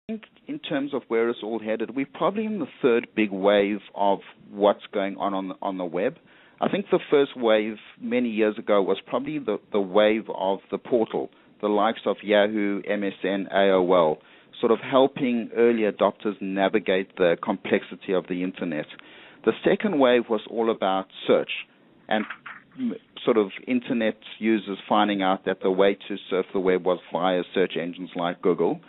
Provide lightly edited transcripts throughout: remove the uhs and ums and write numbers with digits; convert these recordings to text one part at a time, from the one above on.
think in terms of where it's all headed, we're probably in the third big wave of what's going on the web. I think the first wave many years ago was probably the wave of the portal, the likes of Yahoo, MSN, AOL, sort of helping early adopters navigate the complexity of the Internet. The second wave was all about search and sort of Internet users finding out that the way to surf the web was via search engines like Google.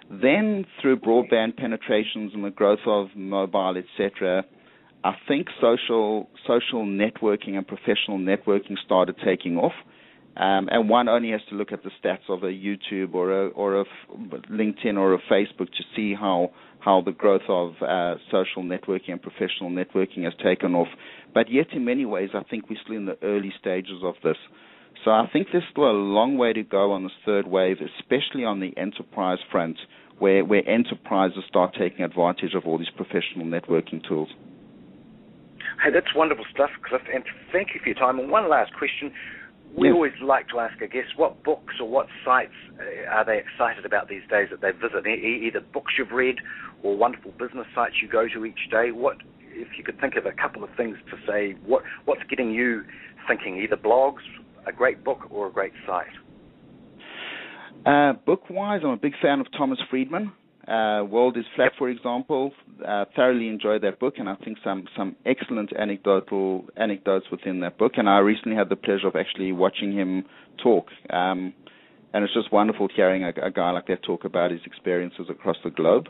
Then through broadband penetrations and the growth of mobile, etc., I think social networking and professional networking started taking off. And one only has to look at the stats of a YouTube or a LinkedIn or a Facebook to see how the growth of social networking and professional networking has taken off. But yet, in many ways, I think we're still in the early stages of this. So I think there's still a long way to go on this third wave, especially on the enterprise front, where enterprises start taking advantage of all these professional networking tools. Hey, that's wonderful stuff, Cliff, and thank you for your time. And one last question. We always like to ask our guests, what books or what sites are they excited about these days that they visit? Either books you've read or wonderful business sites you go to each day. What, if you could think of a couple of things to say, what's getting you thinking, either blogs, a great book, or a great site? Book-wise, I'm a big fan of Thomas Friedman. World is Flat, for example. Thoroughly enjoyed that book, and I think some excellent anecdotes within that book. And I recently had the pleasure of actually watching him talk. And it's just wonderful hearing a guy like that talk about his experiences across the globe.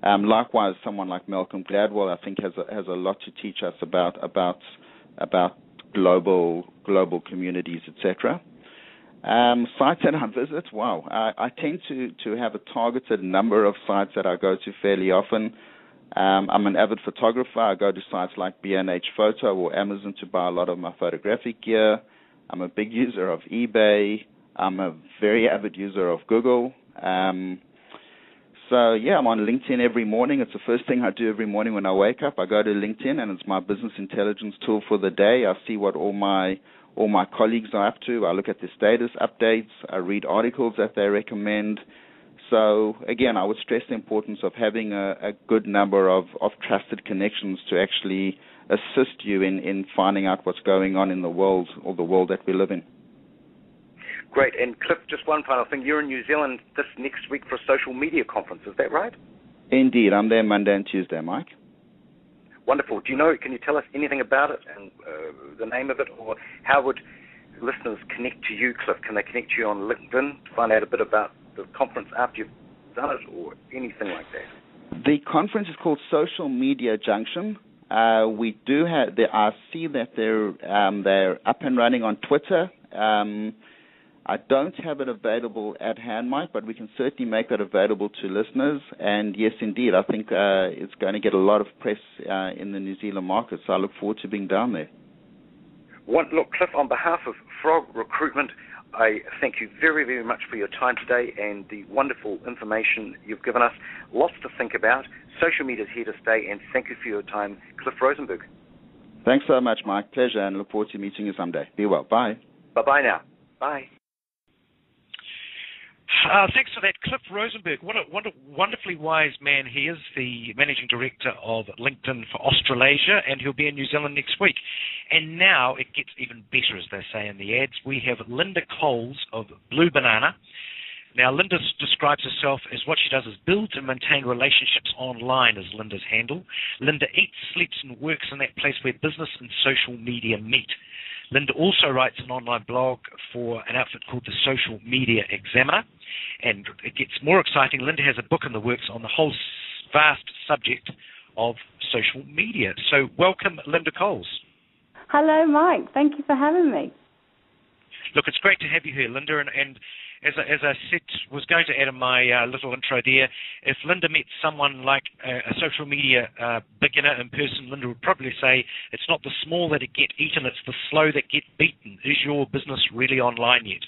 Likewise, someone like Malcolm Gladwell, I think, has a lot to teach us about global communities, etc. Sites that I visit, wow. I tend to have a targeted number of sites that I go to fairly often. I'm an avid photographer. I go to sites like B&H Photo or Amazon to buy a lot of my photographic gear. I'm a big user of eBay. I'm a very avid user of Google. So, yeah, I'm on LinkedIn every morning. It's the first thing I do every morning when I wake up. I go to LinkedIn, and it's my business intelligence tool for the day. I see what all my colleagues are up to. I look at their status updates. I read articles that they recommend. So, again, I would stress the importance of having a good number of trusted connections to actually assist you in finding out what's going on in the world, or the world that we live in. Great. And Cliff, just one final thing. You're in New Zealand this next week for a social media conference. Is that right? Indeed. I'm there Monday and Tuesday, Mike. Wonderful. Can you tell us anything about it and the name of it, or how would listeners connect to you, Cliff? Can they connect to you on LinkedIn to find out a bit about the conference after you've done it, or anything like that? The conference is called Social Media Junction. We do have. I see that they're up and running on Twitter. I don't have it available at hand, Mike, but we can certainly make that available to listeners. And yes, indeed, I think it's going to get a lot of press in the New Zealand market, so I look forward to being down there. Look, Cliff, on behalf of Frog Recruitment, I thank you very, very much for your time today and the wonderful information you've given us. Lots to think about. Social media is here to stay, and thank you for your time, Cliff Rosenberg. Thanks so much, Mike. Pleasure, and look forward to meeting you someday. Be well. Bye. Bye-bye now. Bye. Thanks for that, Cliff Rosenberg. What a wonderfully wise man he is, the Managing Director of LinkedIn for Australasia, and he'll be in New Zealand next week. And now it gets even better, as they say in the ads. We have Linda Coles of Blue Banana. Now, Linda describes herself as what she does is build and maintain relationships online, is Linda's handle. Linda eats, sleeps, and works in that place where business and social media meet. Linda also writes an online blog for an outfit called the Social Media Examiner. And it gets more exciting. Linda has a book in the works on the whole vast subject of social media. So welcome, Linda Coles. Hello, Mike. Thank you for having me. Look, it's great to have you here, Linda. And as I said, was going to add in my little intro there, if Linda met someone like a social media beginner in person, Linda would probably say, it's not the small that get eaten, it's the slow that get beaten. Is your business really online yet?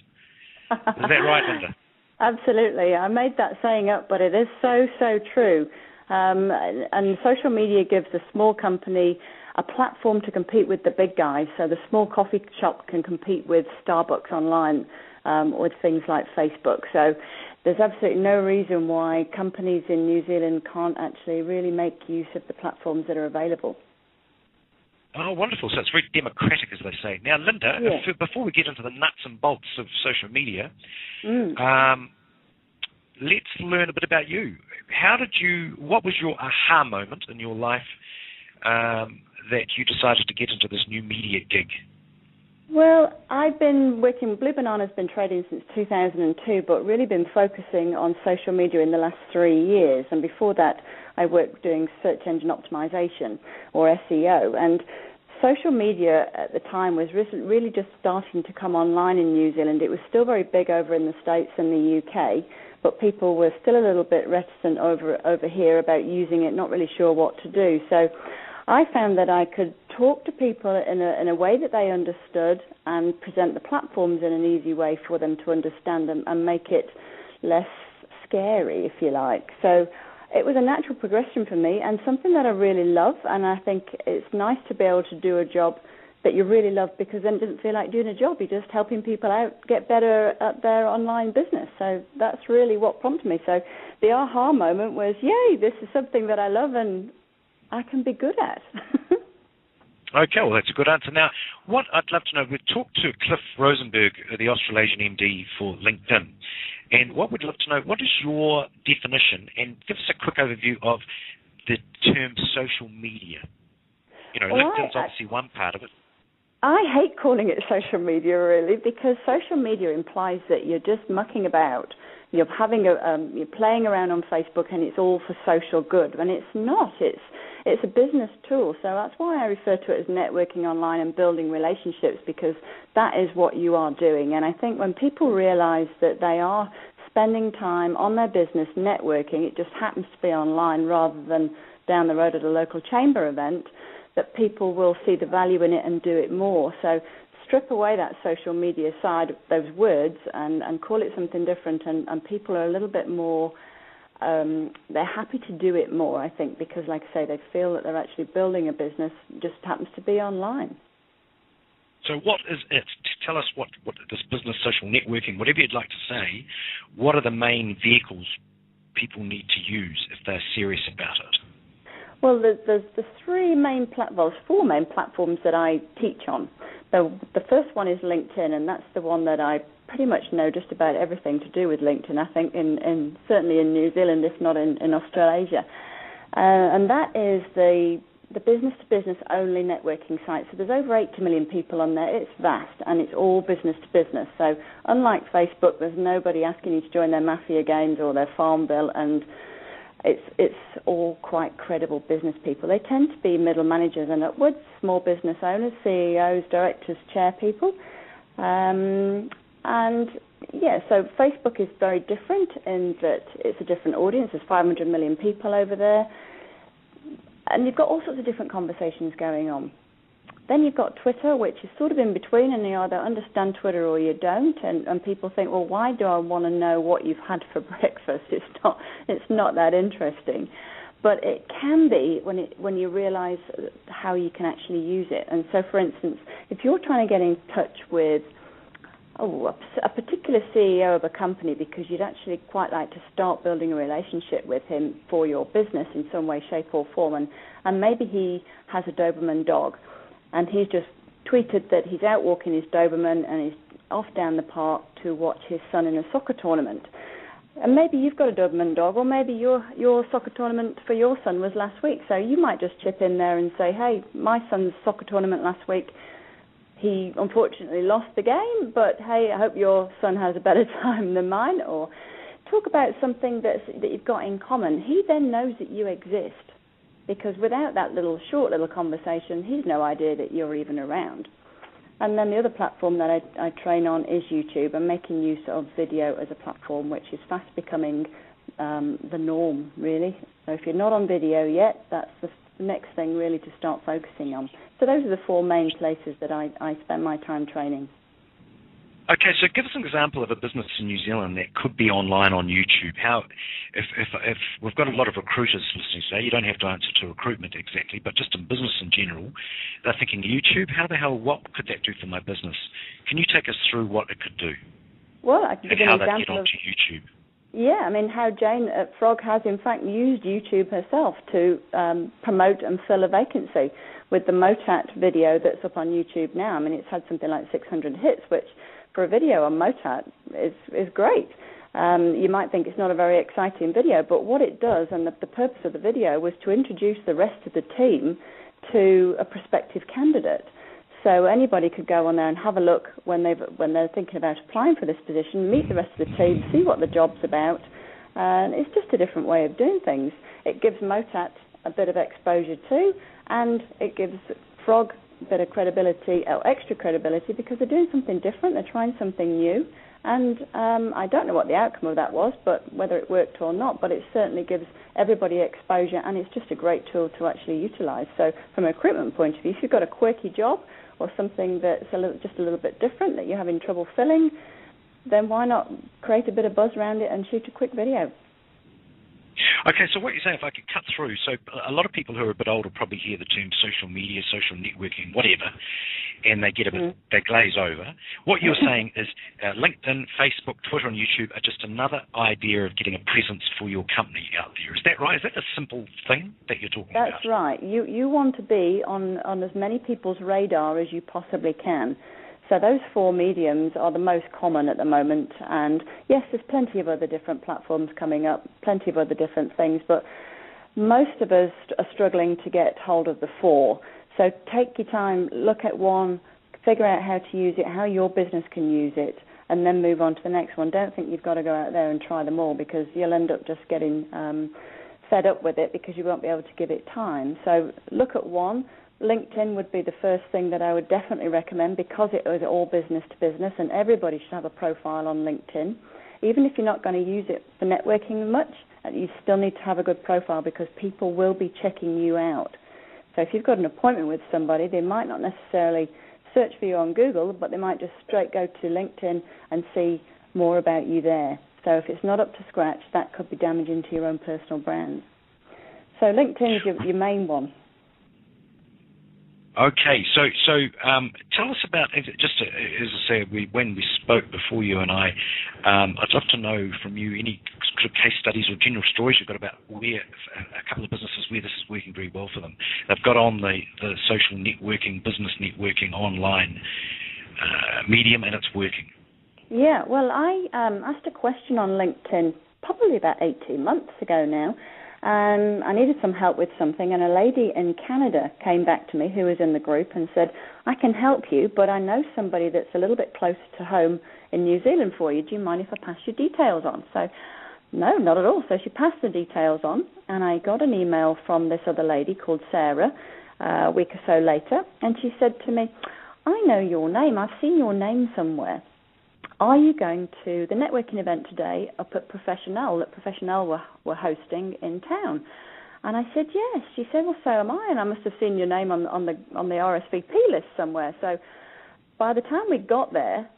Is that right, Linda? Absolutely. I made that saying up, but it is so, so true. And social media gives a small company a platform to compete with the big guys. So the small coffee shop can compete with Starbucks online with things like Facebook. So there's absolutely no reason why companies in New Zealand can't actually really make use of the platforms that are available. Oh, wonderful. So it's very democratic, as they say. Now, Linda, before we get into the nuts and bolts of social media, let's learn a bit about you. What was your aha moment in your life that you decided to get into this new media gig? Well, I've been working, Blue Banana's been trading since 2002, but really been focusing on social media in the last 3 years. And before that, I worked doing search engine optimization, or SEO. And social media at the time was really just starting to come online in New Zealand. It was still very big over in the States and the UK, but people were still a little bit reticent over here about using it, not really sure what to do. So I found that I could talk to people in a way that they understood and present the platforms in an easy way for them to understand them and make it less scary, if you like. So it was a natural progression for me and something that I really love, and I think it's nice to be able to do a job that you really love, because then it doesn't feel like doing a job. You're just helping people out get better at their online business. So that's really what prompted me. So the aha moment was, yay, this is something that I love and I can be good at. Okay, well, that's a good answer. Now, what I'd love to know, we've talked to Cliff Rosenberg, the Australasian MD for LinkedIn, and what we'd love to know, what is your definition, and give us a quick overview of the term social media. LinkedIn's obviously one part of it. I hate calling it social media, really, because social media implies that you're just mucking about. You're you're playing around on Facebook, and it's all for social good. And it's not. It's a business tool. So that's why I refer to it as networking online and building relationships, because that is what you are doing. And I think when people realize that they are spending time on their business networking, it just happens to be online rather than down the road at a local chamber event, that people will see the value in it and do it more. So strip away that social media side of those words and call it something different, and people are a little bit more, they're happy to do it more, I think, because, like I say, they feel that they're actually building a business, just happens to be online. So what is it? Tell us what this business social networking, whatever you'd like to say, what are the main vehicles people need to use if they're serious about it? Well, there's the four main platforms that I teach on. So the first one is LinkedIn, and that's the one that I pretty much know just about everything to do with LinkedIn, I think, certainly in New Zealand, if not in Australasia. And that is the business-to-business only networking site. So there's over 80 million people on there. It's vast, and it's all business-to-business. So unlike Facebook, there's nobody asking you to join their Mafia games or their Farm Bill, and it's all quite credible business people. They tend to be middle managers and upwards, small business owners, CEOs, directors, chairpeople. So Facebook is very different in that it's a different audience. There's 500 million people over there. And you've got all sorts of different conversations going on. Then you've got Twitter, which is sort of in between, and you either understand Twitter or you don't. And people think, well, why do I want to know what you've had for breakfast? It's not that interesting. But it can be when you realize how you can actually use it. And so, for instance, if you're trying to get in touch with a particular CEO of a company because you'd actually quite like to start building a relationship with him for your business in some way, shape or form, and maybe he has a Doberman dog, and he's just tweeted that he's out walking his Doberman and he's off down the park to watch his son in a soccer tournament. And maybe you've got a Doberman dog, or maybe your soccer tournament for your son was last week. So you might just chip in there and say, hey, my son's soccer tournament last week, he unfortunately lost the game, but hey, I hope your son has a better time than mine. Or talk about something that you've got in common. He then knows that you exist, because without that short little conversation, he's no idea that you're even around. And then the other platform that I train on is YouTube, and making use of video as a platform, which is fast becoming the norm, really. So if you're not on video yet, that's the next thing really to start focusing on. So those are the four main places that I spend my time training. Okay, so give us an example of a business in New Zealand that could be online on YouTube. How, if we've got a lot of recruiters listening today, you don't have to answer to recruitment exactly, but just in business in general, they're thinking YouTube, how the hell, what could that do for my business? Can you take us through what it could do? Well, I can give an example how they get onto YouTube. Yeah, I mean, how Jane at Frog has, in fact, used YouTube herself to promote and fill a vacancy with the Motat video that's up on YouTube now. I mean, it's had something like 600 hits, which for a video on Motat is great. You might think it's not a very exciting video, but what it does, and the purpose of the video, was to introduce the rest of the team to a prospective candidate. So anybody could go on there and have a look when they're thinking about applying for this position, meet the rest of the team, see what the job's about, and it's just a different way of doing things. It gives Motat a bit of exposure too, and it gives Frog a bit of credibility, or extra credibility, because they're doing something different, they're trying something new, and I don't know what the outcome of that was, but whether it worked or not, but it certainly gives everybody exposure, and it's just a great tool to actually utilise. So from a recruitment point of view, if you've got a quirky job, or something that's just a little bit different that you're having trouble filling, then why not create a bit of buzz around it and shoot a quick video? Okay, so what you're saying, if I could cut through, so a lot of people who are a bit older probably hear the term social media, social networking, whatever, and they get a bit, they glaze over. What you're saying is LinkedIn, Facebook, Twitter, and YouTube are just another idea of getting a presence for your company out there. Is that right? Is that a simple thing that you're talking about? That's right. You want to be on as many people's radar as you possibly can. So those four mediums are the most common at the moment. And yes, there's plenty of other different platforms coming up, plenty of other different things, but most of us are struggling to get hold of the four. So take your time, look at one, figure out how to use it, how your business can use it, and then move on to the next one. Don't think you've got to go out there and try them all, because you'll end up just getting fed up with it because you won't be able to give it time. So look at one. LinkedIn would be the first thing that I would definitely recommend, because it is all business to business, and everybody should have a profile on LinkedIn. Even if you're not going to use it for networking much, you still need to have a good profile, because people will be checking you out. So if you've got an appointment with somebody, they might not necessarily search for you on Google, but they might just straight go to LinkedIn and see more about you there. So if it's not up to scratch, that could be damaging to your own personal brand. So LinkedIn is your main one. Okay, so tell us about, just as I said, when we spoke before, you and I, I'd love to know from you any sort of case studies or general stories you've got about where a couple of businesses where this is working very well for them. They've got on the social networking, business networking online medium, and it's working. Yeah, well, I asked a question on LinkedIn probably about 18 months ago now. I needed some help with something, and a lady in Canada came back to me who was in the group and said, I can help you, but I know somebody that's a little bit closer to home in New Zealand for you. Do you mind if I pass your details on? So, no, not at all. So she passed the details on, and I got an email from this other lady called Sarah a week or so later, and she said to me, I know your name. I've seen your name somewhere. Are you going to the networking event today up at Professional that Professional were hosting in town? And I said, yes. She said, well, so am I, and I must have seen your name on the RSVP list somewhere. So by the time we got there,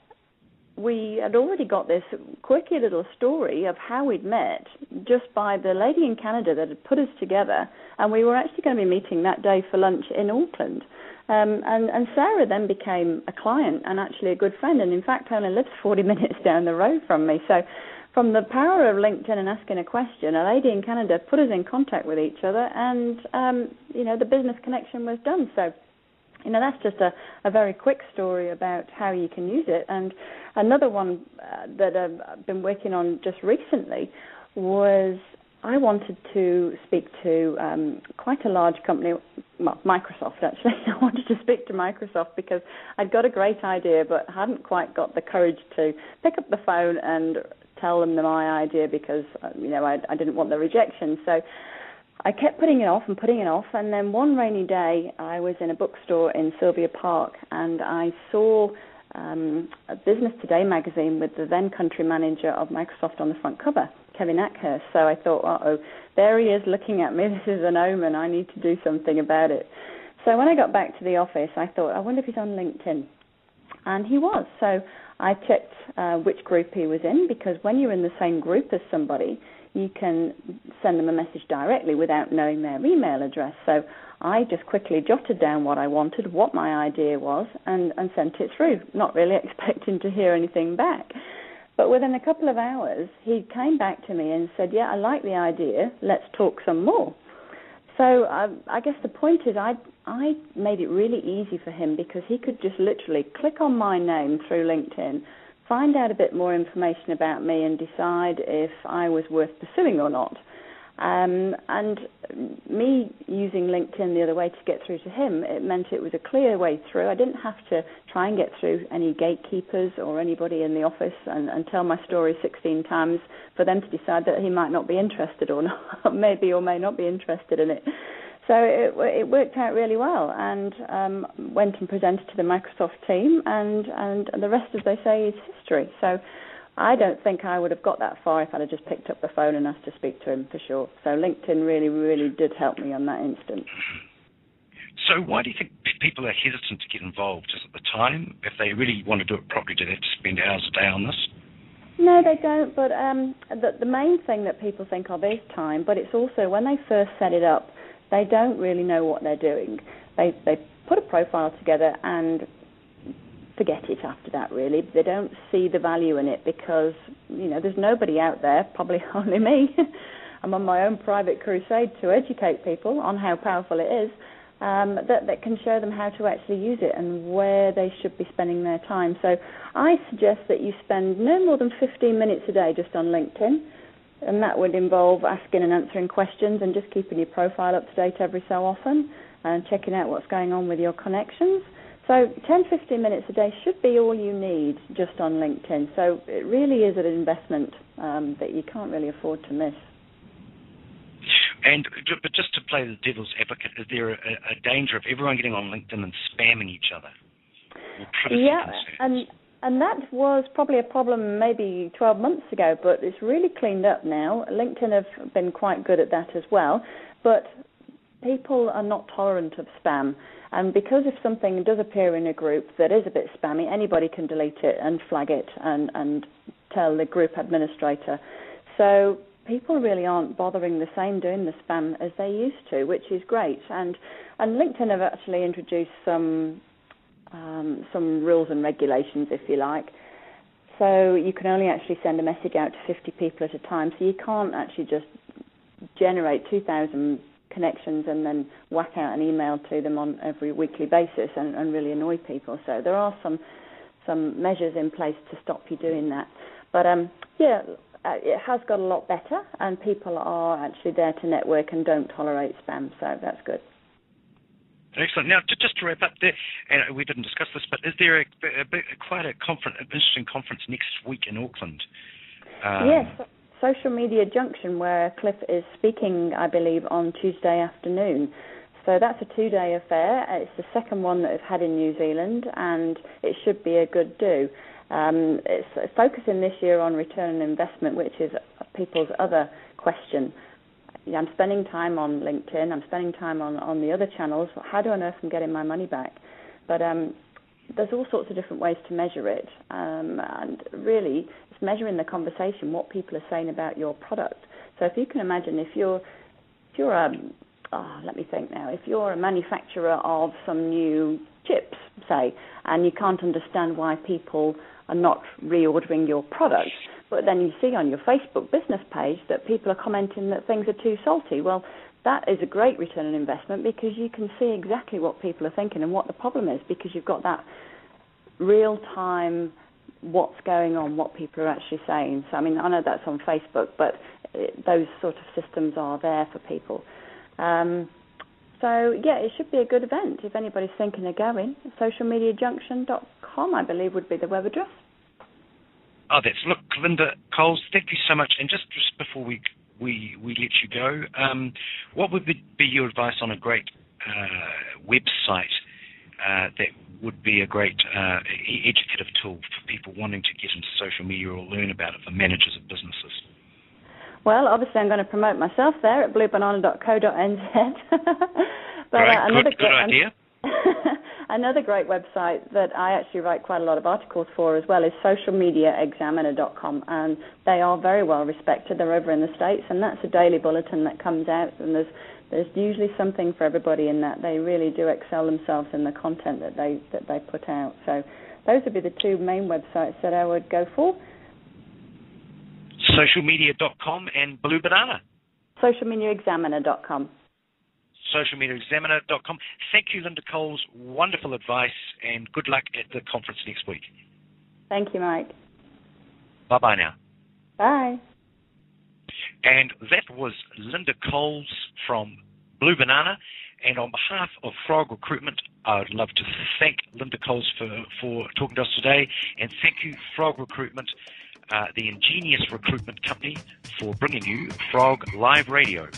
we had already got this quirky little story of how we'd met just by the lady in Canada that had put us together, and we were actually going to be meeting that day for lunch in Auckland. And Sarah then became a client and actually a good friend, and in fact only lives 40 minutes down the road from me. So from the power of LinkedIn and asking a question, a lady in Canada put us in contact with each other, and the business connection was done. So that's just a very quick story about how you can use it. And another one that I've been working on just recently was I wanted to speak to quite a large company, well, Microsoft actually. I wanted to speak to Microsoft because I'd got a great idea but hadn't quite got the courage to pick up the phone and tell them my idea because, I didn't want the rejection. So I kept putting it off, and then one rainy day I was in a bookstore in Sylvia Park, and I saw a Business Today magazine with the then country manager of Microsoft on the front cover, Kevin Ackhurst. So I thought, uh-oh, there he is looking at me. This is an omen. I need to do something about it. So when I got back to the office, I thought, I wonder if he's on LinkedIn. And he was. So I checked which group he was in, because when you're in the same group as somebody, you can send them a message directly without knowing their email address. So I just quickly jotted down what I wanted, what my idea was, and sent it through, not really expecting to hear anything back. But within a couple of hours, he came back to me and said, yeah, I like the idea, let's talk some more. So I guess the point is I made it really easy for him because he could just literally click on my name through LinkedIn, find out a bit more information about me and decide if I was worth pursuing or not. And me using LinkedIn the other way to get through to him, it meant it was a clear way through. I didn't have to try and get through any gatekeepers or anybody in the office and tell my story 16 times for them to decide that he might not be interested or not, maybe or may not be interested in it. So it worked out really well, and went and presented to the Microsoft team, and the rest, as they say, is history. So I don't think I would have got that far if I'd have just picked up the phone and asked to speak to him, for sure. So LinkedIn really, really did help me on that instant. So why do you think people are hesitant to get involved? Is it the time? If they really want to do it properly, do they have to spend hours a day on this? No, they don't, but the main thing that people think of is time, but it's also when they first set it up, they don't really know what they're doing. They put a profile together and forget it after that, really. They don't see the value in it because, there's nobody out there, probably only me. I'm on my own private crusade to educate people on how powerful it is, that can show them how to actually use it and where they should be spending their time. So I suggest that you spend no more than 15 minutes a day just on LinkedIn, and that would involve asking and answering questions and just keeping your profile up to date every so often and checking out what's going on with your connections. So 10-15 minutes a day should be all you need just on LinkedIn. So it really is an investment that you can't really afford to miss. But just to play the devil's advocate, is there a danger of everyone getting on LinkedIn and spamming each other? Yeah, and that was probably a problem maybe 12 months ago, but it's really cleaned up now. LinkedIn have been quite good at that as well, but people are not tolerant of spam. And because if something does appear in a group that is a bit spammy, anybody can delete it and flag it and tell the group administrator. So people really aren't bothering the same doing the spam as they used to, which is great. And LinkedIn have actually introduced some rules and regulations, if you like. So you can only actually send a message out to 50 people at a time. So you can't actually just generate 2,000 connections and then whack out an email to them on every weekly basis and really annoy people. So there are some measures in place to stop you doing that. But it has got a lot better, and people are actually there to network and don't tolerate spam. So that's good. Excellent. Now, just to wrap up there, and we didn't discuss this, but is there quite an interesting conference next week in Auckland? Yes, Social Media Junction, where Cliff is speaking, I believe, on Tuesday afternoon. So that's a 2-day affair. It's the second one that I've had in New Zealand, and it should be a good do. It's focusing this year on return on investment, which is people's other question. I'm spending time on LinkedIn, I'm spending time on the other channels. How do I know if I'm getting my money back? But there's all sorts of different ways to measure it. And really, it's measuring the conversation, what people are saying about your product. So if you can imagine, if you're if you're a manufacturer of some new chips, say, and you can't understand why people are not reordering your product, but then you see on your Facebook business page that people are commenting that things are too salty. Well, that is a great return on investment because you can see exactly what people are thinking and what the problem is, because you've got that real-time what's going on, what people are actually saying. So, I mean, I know that's on Facebook, but those sort of systems are there for people. It should be a good event. If anybody's thinking of going, socialmediajunction.com, I believe, would be the web address. Oh, look, Linda Coles, thank you so much. And just before we let you go, what would be your advice on a great website that would be a great educative tool for people wanting to get into social media or learn about it for managers of businesses? Well, obviously I'm going to promote myself there at bluebanana.co.nz. But good idea. Another great website that I actually write quite a lot of articles for as well is socialmediaexaminer.com, and they are very well respected. They're over in the States, and that's a daily bulletin that comes out, and there's usually something for everybody in that. They really do excel themselves in the content that they put out. So those would be the two main websites that I would go for. socialmedia.com and Blue Banana. Socialmediaexaminer.com. Socialmediaexaminer.com. Thank you, Linda Coles. Wonderful advice, and good luck at the conference next week. Thank you, Mike. Bye-bye now. Bye. And that was Linda Coles from Blue Banana. And on behalf of Frog Recruitment, I would love to thank Linda Coles for talking to us today. And thank you, Frog Recruitment, the ingenious recruitment company, for bringing you Frog Live Radio.